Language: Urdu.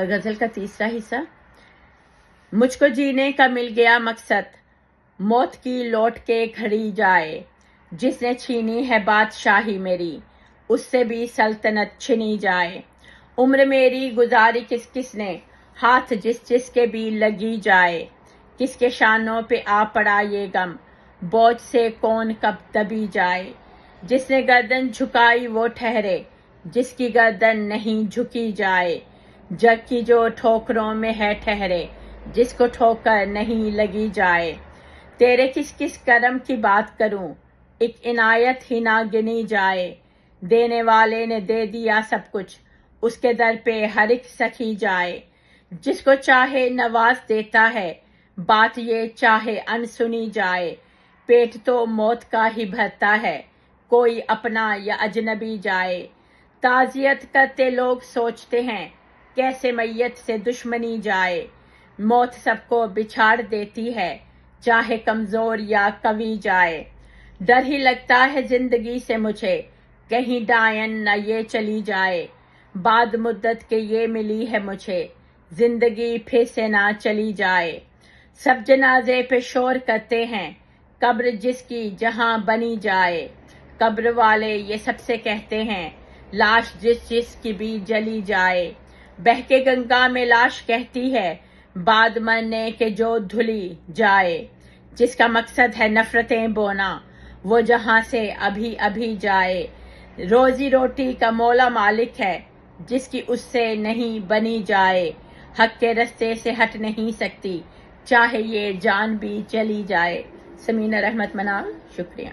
غزل کا تیسرا حصہ۔ مجھ کو جینے کا مل گیا مقصد، موت کی لوٹ کے گھڑی جائے، جس نے چھینی ہے بادشاہی میری، اس سے بھی سلطنت چھنی جائے۔ عمر میری گزاری کس کس نے، ہاتھ جس جس کے بھی لگی جائے، کس کے شانوں پہ آ پڑا یہ غم، بوجھ سے کون کب دبی جائے۔ جس نے گردن جھکائی وہ ٹھہرے، جس کی گردن نہیں جھکی جائے، جگ کی جو ٹھوکروں میں ہے ٹھہرے، جس کو ٹھوکر نہیں لگی جائے۔ تیرے کس کس کرم کی بات کروں، ایک عنایت ہی نہ گنی جائے۔ دینے والے نے دے دیا سب کچھ، اس کے در پہ ہر ایک سخی جائے۔ جس کو چاہے نواز دیتا ہے، بات یہ چاہے ان سنی جائے۔ پیٹ تو موت کا ہی بھرتا ہے، کوئی اپنا یا اجنبی جائے۔ تعزیت کرتے لوگ سوچتے ہیں، کیسے میت سے دشمنی جائے۔ موت سب کو بچھاڑ دیتی ہے، چاہے کمزور یا قوی جائے۔ ڈر ہی لگتا ہے زندگی سے مجھے، کہیں ڈائن نہ یہ چلی جائے۔ بعد مدت کے یہ ملی ہے مجھے، زندگی پھر سے نہ چلی جائے۔ سب جنازے پہ شور کرتے ہیں، قبر جس کی جہاں بنی جائے۔ قبر والے یہ سب سے کہتے ہیں، لاش جس جس کی بھی جلی جائے۔ بہہ کے گنگا میں لاش کہتی ہے، بعد مرنے کے جو دھلی جائے۔ جس کا مقصد ہے نفرتیں بونا، وہ جہاں سے ابھی ابھی جائے۔ روزی روٹی کا مولا مالک ہے، جس کی اس سے نہیں بنی جائے۔ حق کے رستے سے ہٹ نہیں سکتی، چاہے یہ جان بھی چلی جائے۔ سمینہ رحمت منال، شکریہ۔